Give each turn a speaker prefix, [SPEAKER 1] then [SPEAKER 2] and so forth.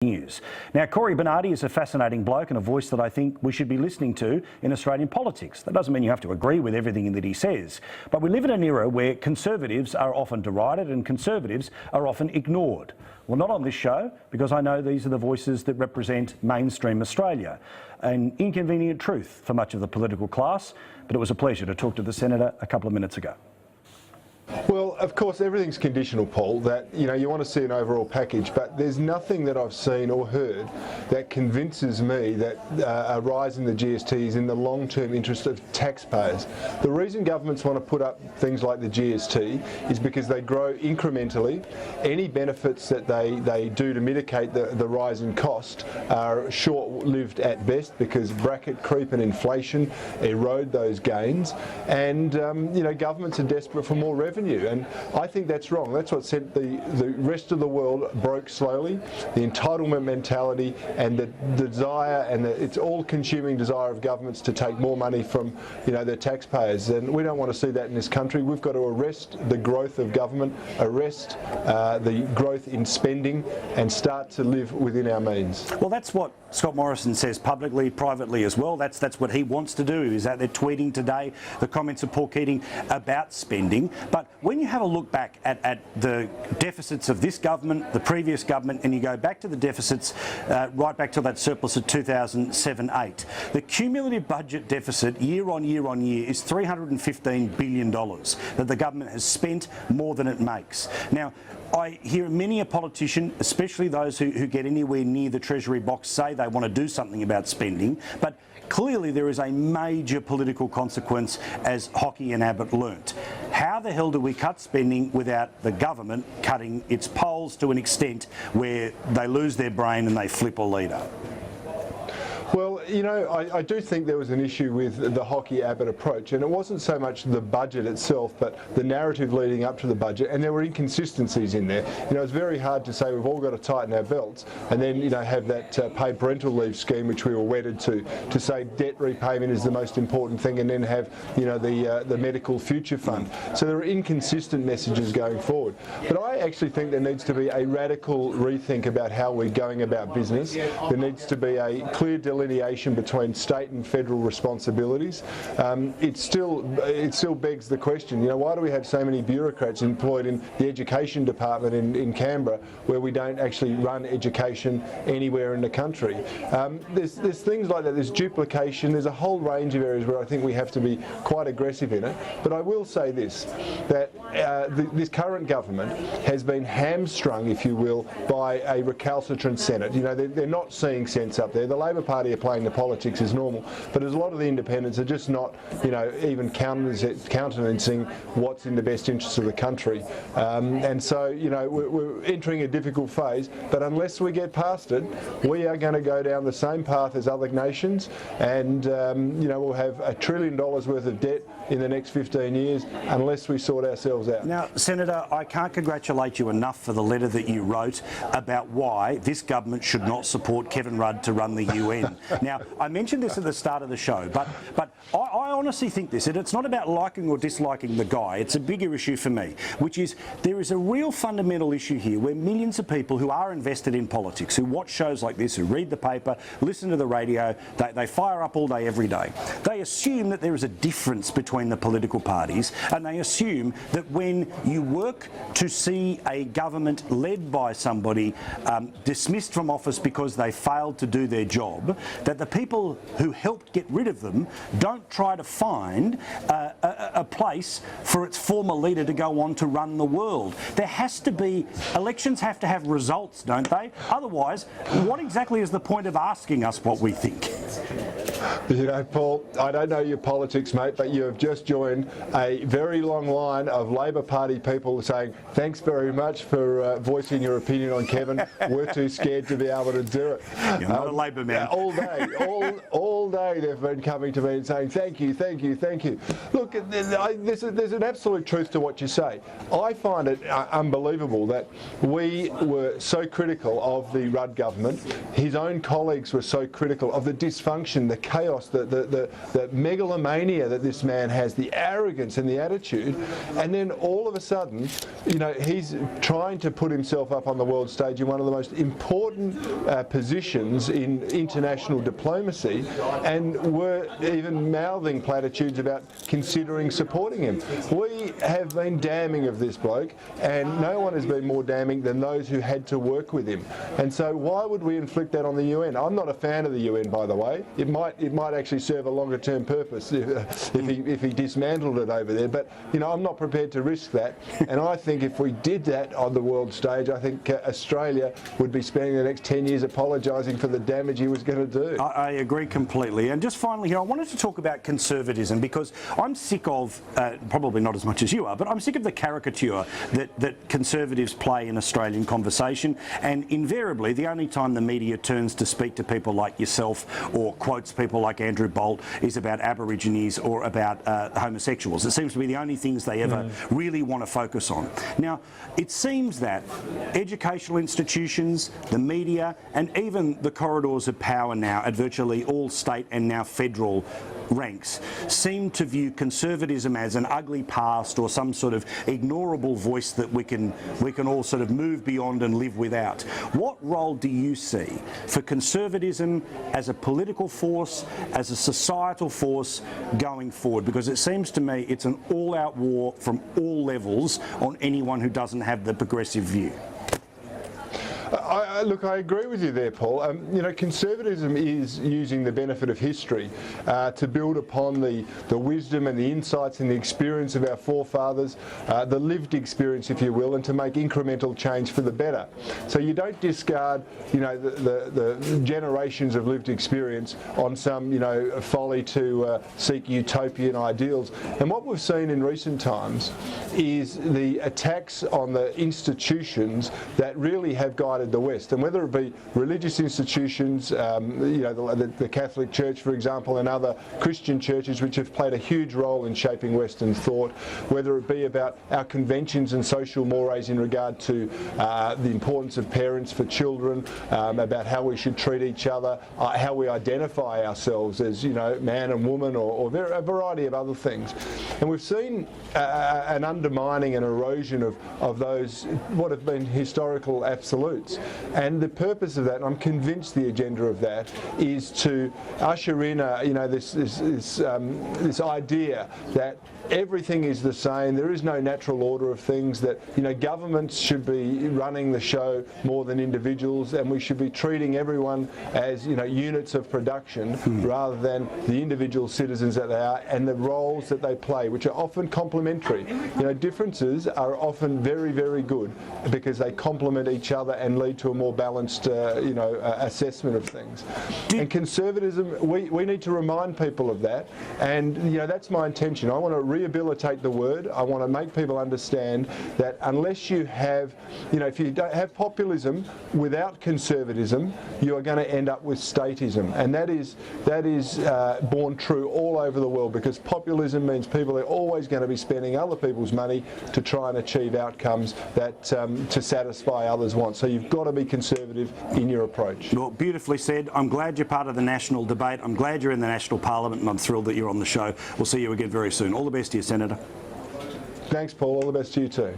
[SPEAKER 1] News. Now, Cory Bernardi is a fascinating bloke and a voice that I think we should be listening to in Australian politics. That doesn't mean you have to agree with everything that he says, but we live in an era where Conservatives are often derided and Conservatives are often ignored. Well, not on this show, because I know these are the voices that represent mainstream Australia. An inconvenient truth for much of the political class, but it was a pleasure to talk to the Senator a couple of minutes ago.
[SPEAKER 2] Well, of course, everything's conditional, Paul, that, you want to see an overall package, but there's nothing that I've seen or heard that convinces me that a rise in the GST is in the long-term interest of taxpayers. The reason governments want to put up things like the GST is because they grow incrementally. Any benefits that they do to mitigate the rise in cost are short-lived at best, because bracket creep and inflation erode those gains, and governments are desperate for more revenue. And I think that's wrong. That's what sent the rest of the world broke slowly. The entitlement mentality and the desire, and it's all-consuming desire of governments to take more money from their taxpayers. And we don't want to see that in this country. We've got to arrest the growth of government, arrest the growth in spending, and start to live within our means.
[SPEAKER 1] Well, that's what Scott Morrison says publicly, privately as well. That's what he wants to do. He was out there tweeting today the comments of Paul Keating about spending. But when you have a look back at the deficits of this government, the previous government, and you go back to the deficits right back to that surplus of 2007-8, the cumulative budget deficit year on year on year is $315 billion that the government has spent more than it makes. Now, I hear many a politician, especially those who get anywhere near the Treasury box, say they want to do something about spending, but clearly there is a major political consequence, as Hockey and Abbott learnt. How the hell do we cut spending without the government cutting its polls to an extent where they lose their brain and they flip a leader?
[SPEAKER 2] Well, I do think there was an issue with the Hockey-Abbott approach, and it wasn't so much the budget itself, but the narrative leading up to the budget, and there were inconsistencies in there. It's very hard to say we've all got to tighten our belts, and then have that paid parental leave scheme which we were wedded to say debt repayment is the most important thing, and then have the medical future fund. So there are inconsistent messages going forward. But I actually think there needs to be a radical rethink about how we're going about business. There needs to be a clear delineation between state and federal responsibilities. It still begs the question, why do we have so many bureaucrats employed in the education department in Canberra, where we don't actually run education anywhere in the country? There's things like that. There's duplication. There's a whole range of areas where I think we have to be quite aggressive in it. But I will say this, that this current government has been hamstrung, if you will, by a recalcitrant Senate. They're not seeing sense up there. The Labor Party are playing the politics as normal, but as a lot of the independents are just not, even countenancing what's in the best interests of the country. And so, we're entering a difficult phase, but unless we get past it, we are going to go down the same path as other nations, and, we'll have $1 trillion worth of debt in the next 15 years unless we sort ourselves out.
[SPEAKER 1] Now, Senator, I can't congratulate you enough for the letter that you wrote about why this government should not support Kevin Rudd to run the UN. Now, I mentioned this at the start of the show, but I honestly think this, and it's not about liking or disliking the guy. It's a bigger issue for me, which is there is a real fundamental issue here where millions of people who are invested in politics, who watch shows like this, who read the paper, listen to the radio, they fire up all day, every day. They assume that there is a difference between the political parties, and they assume that when you work to see a government led by somebody dismissed from office because they failed to do their job, that the people who helped get rid of them don't try to find a place for its former leader to go on to run the world. There has to be, elections have to have results, don't they? Otherwise, what exactly is the point of asking us what we think?
[SPEAKER 2] Paul, I don't know your politics, mate, but you have just joined a very long line of Labor Party people saying, thanks very much for voicing your opinion on Kevin. We're too scared to be able to do it.
[SPEAKER 1] You're not a Labor man.
[SPEAKER 2] All day, all all day they've been coming to me and saying, thank you, thank you, thank you. Look, there's an absolute truth to what you say. I find it unbelievable that we were so critical of the Rudd government. His own colleagues were so critical of the dysfunction, the chaos, the megalomania that this man has, the arrogance and the attitude. And then all of a sudden, he's trying to put himself up on the world stage in one of the most important positions in international diplomacy, and were even mouthing platitudes about considering supporting him. We have been damning of this bloke, and no one has been more damning than those who had to work with him. And so why would we inflict that on the UN? I'm not a fan of the UN, by the way. It might actually serve a longer term purpose if he dismantled it over there, but I'm not prepared to risk that. And I think if we did that on the world stage, I think Australia would be spending the next 10 years apologising for the damage he was going to do.
[SPEAKER 1] I agree completely. And just finally here, I wanted to talk about conservatism, because I'm sick of, probably not as much as you are, but I'm sick of the caricature that conservatives play in Australian conversation. And invariably, the only time the media turns to speak to people like yourself or quotes people like Andrew Bolt is about Aborigines or about homosexuals. It seems to be the only things they ever really want to focus on. Now, it seems that educational institutions, the media, and even the corridors of power now at virtually all state and now federal ranks seem to view conservatism as an ugly past or some sort of ignorable voice that we can all sort of move beyond and live without. What role do you see for conservatism as a political force, as a societal force going forward? Because it seems to me it's an all-out war from all levels on anyone who doesn't have the progressive view.
[SPEAKER 2] Look, I agree with you there, Paul. Conservatism is using the benefit of history to build upon the wisdom and the insights and the experience of our forefathers, the lived experience, if you will, and to make incremental change for the better. So you don't discard, the generations of lived experience on some, folly to seek utopian ideals. And what we've seen in recent times is the attacks on the institutions that really have guided the West. And whether it be religious institutions, the Catholic Church, for example, and other Christian churches which have played a huge role in shaping Western thought, whether it be about our conventions and social mores in regard to the importance of parents for children, about how we should treat each other, how we identify ourselves as, man and woman, or a variety of other things. And we've seen an undermining and erosion of those, what have been historical absolutes. And the purpose of that, and I'm convinced the agenda of that, is to usher in this idea that everything is the same. There is no natural order of things, that governments should be running the show more than individuals, and we should be treating everyone as units of production rather than the individual citizens that they are and the roles that they play, which are often complementary. Differences are often very, very good because they complement each other and lead to a more balanced assessment of things. And conservatism, we need to remind people of that, and that's my intention. I want to rehabilitate the word. I want to make people understand that unless you have, if you don't have populism without conservatism, you are going to end up with statism, and that is borne true all over the world, because populism means people are always going to be spending other people's money to try and achieve outcomes that to satisfy others' wants. So you've got to be conservative in your approach.
[SPEAKER 1] Well, beautifully said. I'm glad you're part of the national debate. I'm glad you're in the National Parliament, and I'm thrilled that you're on the show. We'll see you again very soon. All the best to you, Senator.
[SPEAKER 2] Thanks, Paul. All the best to you too.